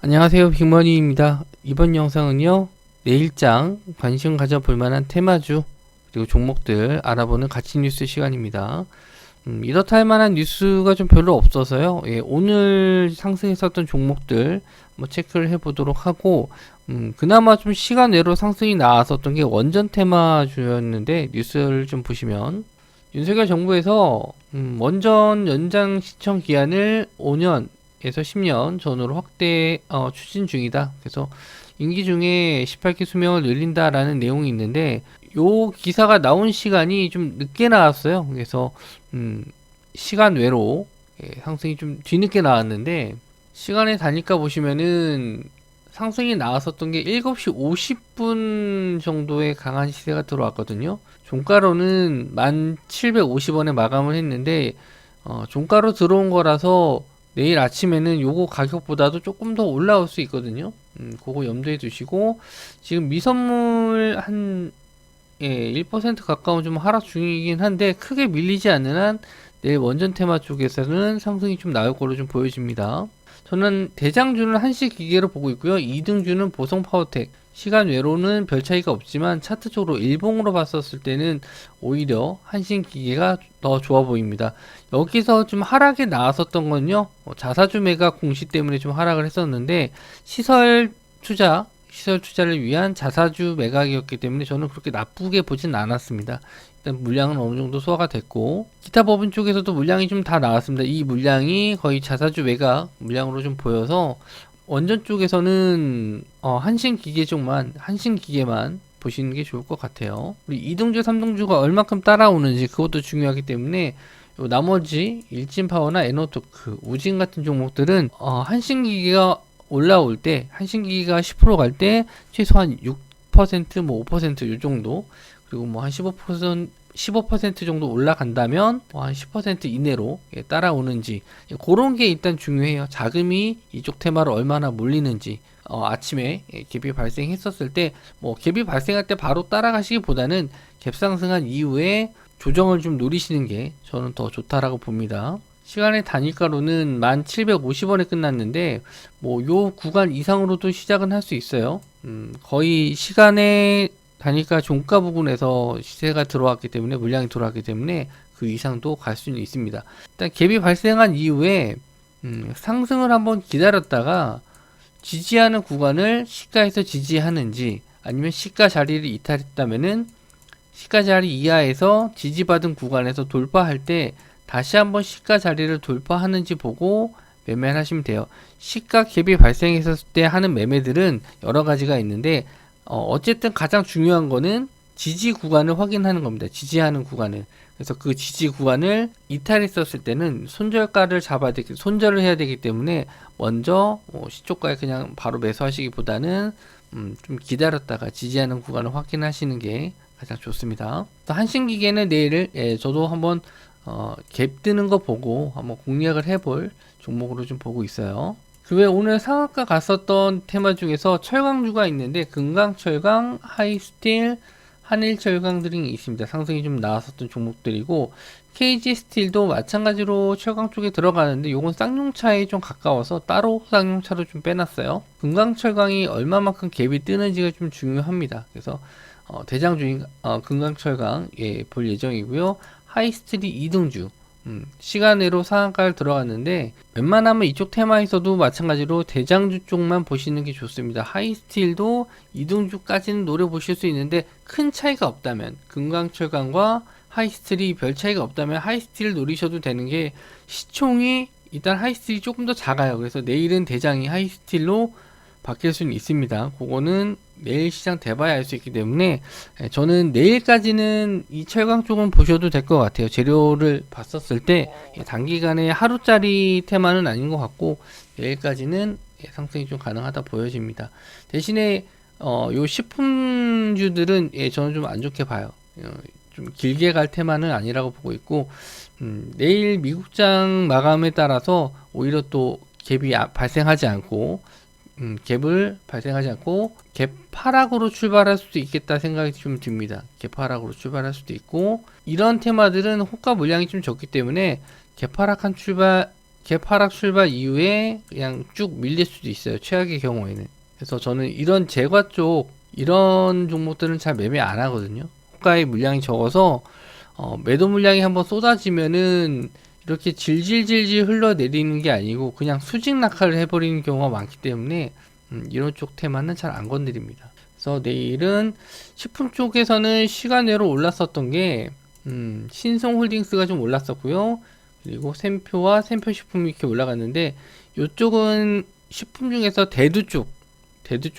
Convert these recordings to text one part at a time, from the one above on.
안녕하세요, 빅머니입니다. 이번 영상은요, 내일장 관심 가져볼 만한 테마주 그리고 종목들 알아보는 가치 뉴스 시간입니다. 이렇다 할 만한 뉴스가 좀 별로 없어서요. 오늘 상승했었던 종목들 한번 체크를 해보도록 하고, 그나마 좀 시간 외로 상승이 나왔었던 게 원전 테마주였는데, 뉴스를 좀 보시면 윤석열 정부에서 원전 연장 시청 기한을 5년 에서 10년 전으로 확대 추진 중이다. 그래서 임기 중에 18기 수명을 늘린다라는 내용이 있는데, 요 기사가 나온 시간이 좀 늦게 나왔어요. 그래서 시간 외로 상승이 좀 뒤늦게 나왔는데, 시간의 단위가 보시면은 상승이 나왔었던 게 7시 50분 정도의 강한 시세가 들어왔거든요. 종가로는 1750원에 마감을 했는데, 종가로 들어온 거라서 내일 아침에는 요거 가격보다도 조금 더 올라올 수 있거든요. 그거 염두에 두시고, 지금 미선물 한 1% 가까운 좀 하락 중이긴 한데 크게 밀리지 않는 한 내일 원전 테마 쪽에서는 상승이 좀 나올 걸로 좀 보여집니다. 저는 대장주는 한시기계로 보고 있고요. 2등주는 보성파워텍. 시간 외로는 별 차이가 없지만 차트적으로 일봉으로 봤었을 때는 오히려 한신기계가 더 좋아 보입니다. 여기서 좀 하락이 나왔었던 건요, 자사주 매각 공시 때문에 좀 하락을 했었는데, 시설 투자를 위한 자사주 매각이었기 때문에 저는 그렇게 나쁘게 보진 않았습니다. 일단 물량은 어느 정도 소화가 됐고, 기타 법인 쪽에서도 물량이 좀 다 나왔습니다. 이 물량이 거의 자사주 매각 물량으로 좀 보여서, 원전 쪽에서는 한신기계만 보시는 게 좋을 것 같아요. 우리 2등주, 3등주가 얼마큼 따라오는지 그것도 중요하기 때문에 요 나머지 일진파워나 에너토크, 우진 같은 종목들은 한신기계가 올라올 때, 한신기계가 10% 갈 때 최소한 6%, 뭐 5%요 정도, 그리고 뭐 한 15% 정도 올라간다면 한 10% 이내로 따라오는지, 그런 게 일단 중요해요. 자금이 이쪽 테마로 얼마나 몰리는지. 아침에 갭이 발생했었을 때, 뭐 갭이 발생할 때 바로 따라가시기보다는 갭 상승한 이후에 조정을 좀 노리시는 게 저는 더 좋다라고 봅니다. 시간의 단일가로는 1750원에 끝났는데, 뭐 요 구간 이상으로도 시작은 할 수 있어요. 거의 시간의 단일가 종가 부분에서 시세가 들어왔기 때문에, 물량이 들어왔기 때문에 그 이상도 갈 수는 있습니다. 일단 갭이 발생한 이후에 상승을 한번 기다렸다가 지지하는 구간을 시가에서 지지하는지, 아니면 시가 자리를 이탈했다면은 시가 자리 이하에서 지지받은 구간에서 돌파할 때 다시 한번 시가 자리를 돌파하는지 보고 매매를 하시면 돼요. 시가 갭이 발생했을 때 하는 매매들은 여러 가지가 있는데, 어쨌든 가장 중요한 거는 지지 구간을 확인하는 겁니다. 지지하는 구간을. 그래서 그 지지 구간을 이탈했었을 때는 손절을 해야 되기 때문에 먼저 시초가에 그냥 바로 매수하시기보다는 좀 기다렸다가 지지하는 구간을 확인하시는 게 가장 좋습니다. 한신기계는 내일 저도 한번 갭 뜨는 거 보고 한번 공략을 해볼 종목으로 좀 보고 있어요. 그 외에 오늘 상한가 갔었던 테마 중에서 철강주가 있는데, 금강철강, 하이스틸, 한일철강 등이 있습니다. 상승이 좀 나왔었던 종목들이고, KG스틸도 마찬가지로 철강 쪽에 들어가는데 요건 쌍용차에 좀 가까워서 따로 쌍용차로 좀 빼놨어요. 금강철강이 얼마만큼 갭이 뜨는지가 좀 중요합니다. 그래서 대장주인 금강철강 볼 예정이고요. 하이스틸이 2등주, 시간으로 상한가를 들어갔는데, 웬만하면 이쪽 테마에서도 마찬가지로 대장주 쪽만 보시는 게 좋습니다. 하이스틸도 2등주까지는 노려보실 수 있는데, 큰 차이가 없다면, 금강철강과 하이스틸이 별 차이가 없다면 하이스틸을 노리셔도 되는 게, 시총이 일단 하이스틸이 조금 더 작아요. 그래서 내일은 대장이 하이스틸로 바뀔 수는 있습니다. 그거는 내일 시장 돼봐야 알 수 있기 때문에 저는 내일까지는 이 철강 쪽은 보셔도 될 것 같아요. 재료를 봤었을 때 단기간에 하루짜리 테마는 아닌 것 같고, 내일까지는 상승이 좀 가능하다 보여집니다. 대신에 요 식품주들은 저는 좀 안 좋게 봐요. 좀 길게 갈 테마는 아니라고 보고 있고, 내일 미국장 마감에 따라서 오히려 또 갭이 발생하지 않고 갭 하락으로 출발할 수도 있겠다 생각이 좀 듭니다. 갭 하락으로 출발할 수도 있고, 이런 테마들은 호가 물량이 좀 적기 때문에 갭 하락 출발 이후에 그냥 쭉 밀릴 수도 있어요. 최악의 경우에는. 그래서 저는 이런 제과 쪽 이런 종목들은 잘 매매 안 하거든요. 호가의 물량이 적어서 매도 물량이 한번 쏟아지면은 이렇게 질질질질 흘러내리는 게 아니고 그냥 수직 낙하를 해버리는 경우가 많기 때문에 이런 쪽 테마는 잘 안 건드립니다. 그래서 내일은 식품 쪽에서는 시간외로 올랐었던 게 신성홀딩스가 좀 올랐었고요. 그리고 샘표와 샘표식품이 이렇게 올라갔는데 이쪽은 식품 중에서 대두 쪽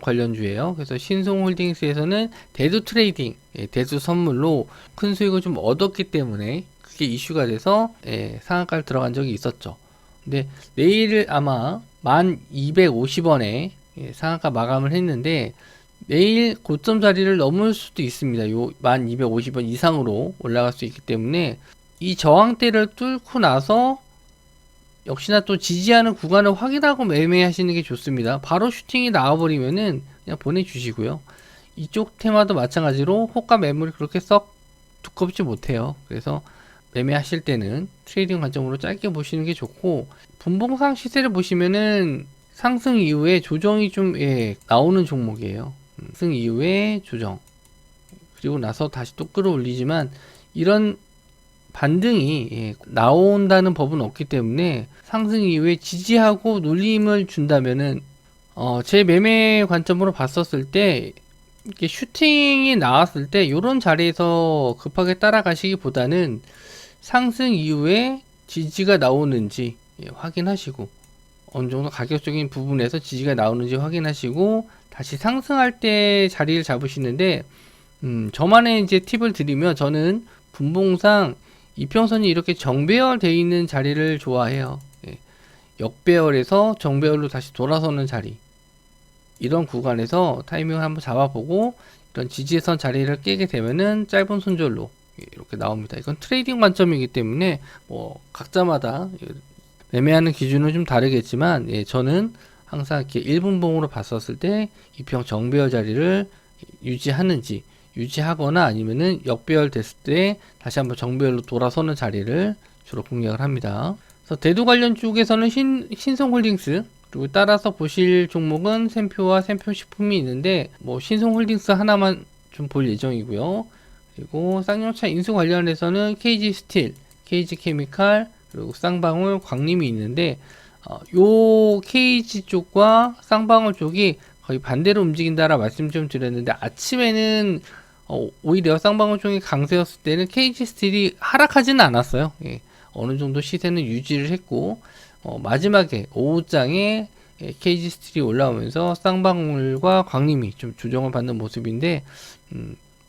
관련주예요. 그래서 신성홀딩스에서는 대두 트레이딩, 대두 선물로 큰 수익을 좀 얻었기 때문에 그게 이슈가 돼서 상한가를 들어간 적이 있었죠. 근데 내일 아마 1250원에 상한가 마감을 했는데 내일 고점 자리를 넘을 수도 있습니다. 요 1250원 이상으로 올라갈 수 있기 때문에 이 저항대를 뚫고 나서 역시나 또 지지하는 구간을 확인하고 매매하시는 게 좋습니다. 바로 슈팅이 나와버리면은 그냥 보내주시고요. 이쪽 테마도 마찬가지로 호가 매물이 그렇게 썩 두껍지 못해요. 그래서 매매하실 때는 트레이딩 관점으로 짧게 보시는 게 좋고, 분봉상 시세를 보시면은 상승 이후에 조정이 좀 나오는 종목이에요. 상승 이후에 조정, 그리고 나서 다시 또 끌어올리지만 이런 반등이 나온다는 법은 없기 때문에 상승 이후에 지지하고 눌림을 준다면은 제 매매 관점으로 봤었을 때 이렇게 슈팅이 나왔을 때 이런 자리에서 급하게 따라가시기보다는 상승 이후에 지지가 나오는지 확인하시고, 어느 정도 가격적인 부분에서 지지가 나오는지 확인하시고 다시 상승할 때 자리를 잡으시는데, 저만의 이제 팁을 드리면 저는 분봉상 이평선이 이렇게 정배열 되어 있는 자리를 좋아해요. 역배열에서 정배열로 다시 돌아서는 자리, 이런 구간에서 타이밍을 한번 잡아보고 이런 지지선 자리를 깨게 되면은 짧은 손절로 이렇게 나옵니다. 이건 트레이딩 관점이기 때문에 뭐 각자마다 매매하는 기준은 좀 다르겠지만, 저는 항상 이렇게 1분봉으로 봤었을 때 이평 정배열 자리를 유지하는지, 유지하거나 아니면은 역배열 됐을 때 다시 한번 정배열로 돌아서는 자리를 주로 공략을 합니다. 그래서 대두 관련 쪽에서는 신성홀딩스, 그리고 따라서 보실 종목은 샘표와 샘표식품이 있는데 뭐 신성홀딩스 하나만 좀 볼 예정이고요. 그리고 쌍용차 인수 관련해서는 KG스틸, KG케미칼, 그리고 쌍방울, 광림이 있는데 요 KG 쪽과 쌍방울 쪽이 거의 반대로 움직인다라 말씀 좀 드렸는데, 아침에는 오히려 쌍방울 쪽이 강세였을 때는 KG 스틸이 하락하지는 않았어요. 어느 정도 시세는 유지를 했고, 마지막에 오후장에 KG 스틸이 올라오면서 쌍방울과 광림이 좀 조정을 받는 모습인데,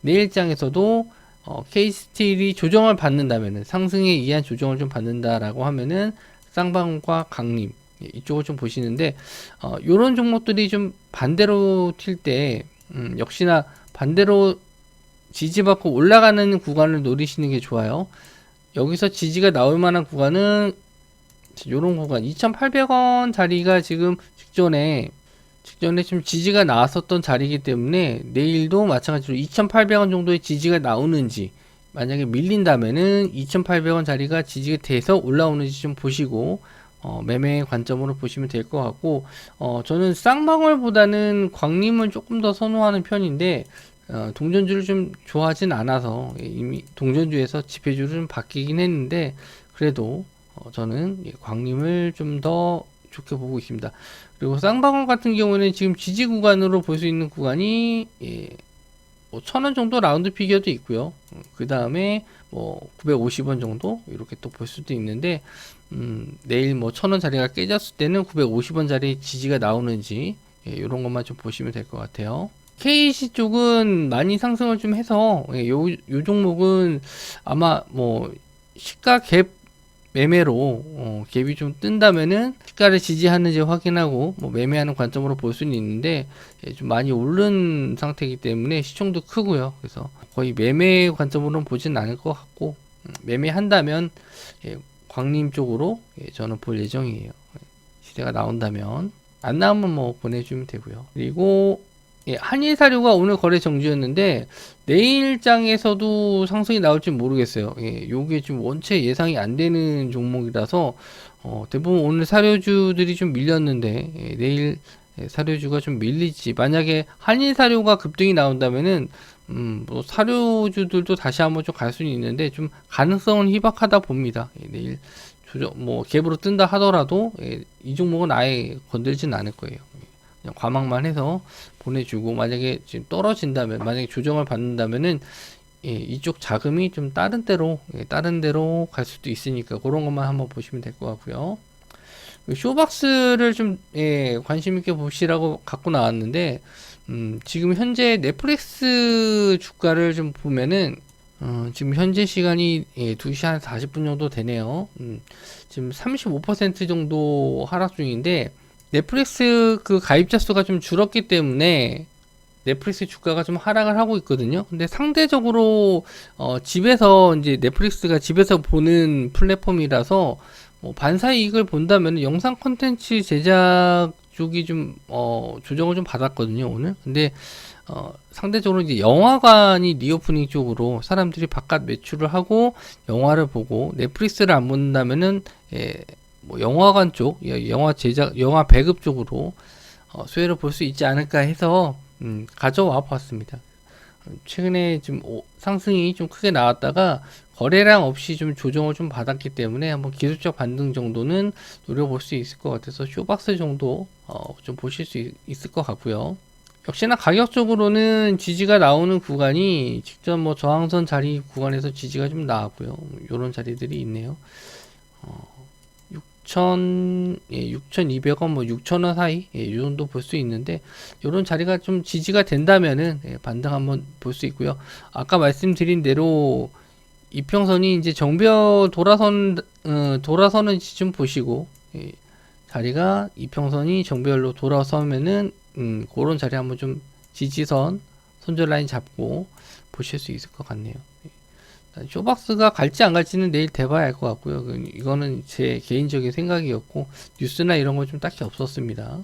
내일장에서도 KG 스틸이 조정을 받는다면은, 상승에 의한 조정을 좀 받는다라고 하면은 쌍방울과 광림 이쪽을 좀 보시는데, 요런 종목들이 좀 반대로 튈 때 역시나 반대로 지지받고 올라가는 구간을 노리시는 게 좋아요. 여기서 지지가 나올 만한 구간은 요런 구간 2,800원 자리가 지금 직전에 좀 지지가 나왔었던 자리이기 때문에 내일도 마찬가지로 2,800원 정도의 지지가 나오는지, 만약에 밀린다면은 2,800원 자리가 지지가 돼서 올라오는지 좀 보시고 매매 관점으로 보시면 될 것 같고, 저는 쌍방울보다는 광림을 조금 더 선호하는 편인데, 동전주를 좀 좋아하진 않아서 이미 동전주에서 지폐주를 좀 바뀌긴 했는데, 그래도 저는 광림을 좀 더 좋게 보고 있습니다. 그리고 쌍방울 같은 경우는 지금 지지 구간으로 볼 수 있는 구간이 뭐 1,000원 정도 라운드 피겨도 있고요. 그 다음에 뭐 950원 정도 이렇게 또 볼 수도 있는데, 내일 뭐 1,000원 자리가 깨졌을 때는 950원 자리 지지가 나오는지 이런 것만 좀 보시면 될 것 같아요. KC 쪽은 많이 상승을 좀 해서 요 종목은 아마 뭐 시가 갭 매매로 갭이 좀 뜬다면은 시가를 지지하는지 확인하고 뭐 매매하는 관점으로 볼 수는 있는데, 좀 많이 오른 상태이기 때문에 시총도 크고요. 그래서 거의 매매 관점으로는 보진 않을 것 같고, 매매한다면 광림 쪽으로 저는 볼 예정이에요. 시세가 나온다면, 안 나오면 뭐 보내주면 되고요. 그리고 예, 한일사료가 오늘 거래 정지였는데 내일장에서도 상승이 나올지 모르겠어요. 예, 요게 좀 원체 예상이 안 되는 종목이라서 대부분 오늘 사료주들이 좀 밀렸는데 내일 사료주가 좀 밀리지. 만약에 한일사료가 급등이 나온다면은 뭐 사료주들도 다시 한번 좀 갈 수는 있는데 좀 가능성은 희박하다 봅니다. 내일 조정 뭐 갭으로 뜬다 하더라도 이 종목은 아예 건들진 않을 거예요. 그냥 과망만 해서 보내주고, 만약에 지금 떨어진다면, 만약에 조정을 받는다면은 이쪽 자금이 좀 다른 데로 갈 수도 있으니까 그런 것만 한번 보시면 될 것 같고요. 쇼박스를 좀 관심 있게 보시라고 갖고 나왔는데 지금 현재 넷플릭스 주가를 좀 보면은 지금 현재 시간이 2시 한 40분 정도 되네요. 지금 35% 정도 하락 중인데 넷플릭스 그 가입자 수가 좀 줄었기 때문에 넷플릭스 주가가 좀 하락을 하고 있거든요. 근데 상대적으로 집에서 이제 넷플릭스가 집에서 보는 플랫폼이라서 뭐 반사 이익을 본다면 영상 콘텐츠 제작 쪽이 좀 조정을 좀 받았거든요 오늘. 근데 상대적으로 이제 영화관이 리오프닝 쪽으로 사람들이 바깥 매출을 하고 영화를 보고 넷플릭스를 안 본다면은 뭐 영화관 쪽, 영화 제작, 영화 배급 쪽으로 수혜를 볼 수 있지 않을까 해서 가져와 봤습니다. 최근에 좀 상승이 좀 크게 나왔다가 거래량 없이 좀 조정을 좀 받았기 때문에 한번 기술적 반등 정도는 노려볼 수 있을 것 같아서 쇼박스 정도 좀 보실 수 있을 것 같고요. 역시나 가격적으로는 지지가 나오는 구간이 직접 뭐 저항선 자리 구간에서 지지가 좀 나왔고요. 이런 자리들이 있네요. 6,200원, 뭐 6,000원 사이, 이 정도 볼 수 있는데, 이런 자리가 좀 지지가 된다면은, 반등 한번 볼 수 있고요. 아까 말씀드린 대로, 이평선이 이제 정별 돌아서는지 좀 보시고, 자리가 이평선이 정별로 돌아서면은, 그런 자리 한번 좀 지지선, 손절 라인 잡고 보실 수 있을 것 같네요. 쇼박스가 갈지 안 갈지는 내일 돼봐야 알 것 같고요. 이거는 제 개인적인 생각이었고 뉴스나 이런 거 좀 딱히 없었습니다.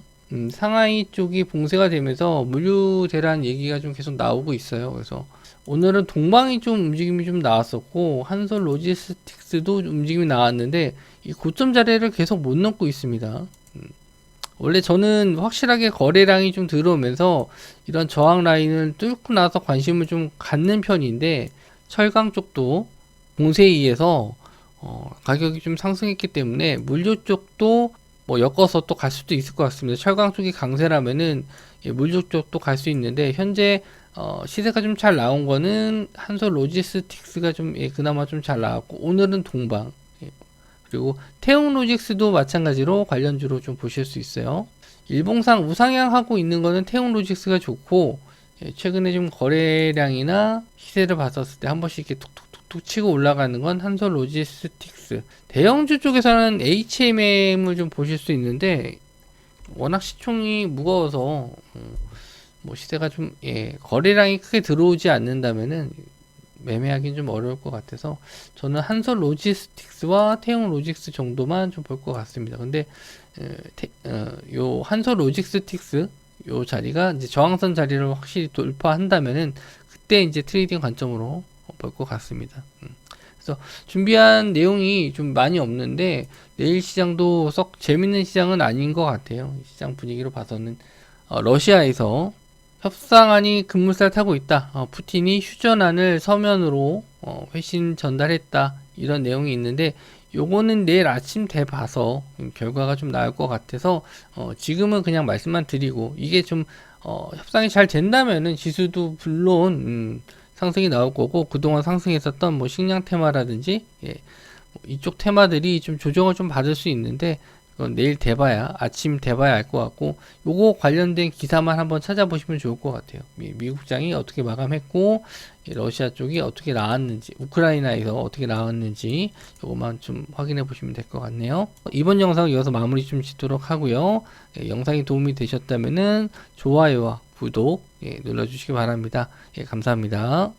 상하이 쪽이 봉쇄가 되면서 물류 대란 얘기가 좀 계속 나오고 있어요. 그래서 오늘은 동방이 좀 움직임이 좀 나왔었고 한솔 로지스틱스도 움직임이 나왔는데 이 고점 자리를 계속 못 넘고 있습니다. 원래 저는 확실하게 거래량이 좀 들어오면서 이런 저항 라인을 뚫고 나서 관심을 좀 갖는 편인데 철강 쪽도 봉쇄에 의해서 가격이 좀 상승했기 때문에 물류 쪽도 뭐 엮어서 또 갈 수도 있을 것 같습니다. 철강 쪽이 강세라면은 물류 쪽도 갈 수 있는데 현재 시세가 좀 잘 나온 거는 한솔 로지스틱스가 좀 그나마 좀 잘 나왔고 오늘은 동방 그리고 태웅로직스도 마찬가지로 관련주로 좀 보실 수 있어요. 일봉상 우상향하고 있는 거는 태웅로직스가 좋고 최근에 좀 거래량이나 시세를 봤었을 때 한 번씩 이렇게 툭툭툭툭 치고 올라가는 건 한솔 로지스틱스. 대형주 쪽에서는 HMM을 좀 보실 수 있는데 워낙 시총이 무거워서 뭐 시세가 좀 거래량이 크게 들어오지 않는다면은 매매하기는 좀 어려울 것 같아서 저는 한솔 로지스틱스와 태용 로직스 정도만 좀 볼 것 같습니다. 근데 요 한솔 로지스틱스 요 자리가 이제 저항선 자리를 확실히 돌파한다면은 그때 이제 트레이딩 관점으로 볼 것 같습니다. 그래서 준비한 내용이 좀 많이 없는데 내일 시장도 썩 재밌는 시장은 아닌 것 같아요. 시장 분위기로 봐서는 러시아에서 협상안이 급물살 타고 있다. 푸틴이 휴전안을 서면으로 회신 전달했다. 이런 내용이 있는데 요거는 내일 아침 돼 봐서 결과가 좀 나올 것 같아서 지금은 그냥 말씀만 드리고 이게 좀 협상이 잘 된다면은 지수도 물론 상승이 나올 거고 그동안 상승했었던 뭐 식량 테마라든지 뭐 이쪽 테마들이 좀 조정을 좀 받을 수 있는데 내일 돼봐야 아침 돼봐야 알 것 같고 요거 관련된 기사만 한번 찾아보시면 좋을 것 같아요. 미국장이 어떻게 마감했고 러시아 쪽이 어떻게 나왔는지 우크라이나에서 어떻게 나왔는지 요거만 좀 확인해 보시면 될 것 같네요. 이번 영상 이어서 마무리 좀 짓도록 하고요. 영상이 도움이 되셨다면은 좋아요와 구독 눌러주시기 바랍니다. 감사합니다.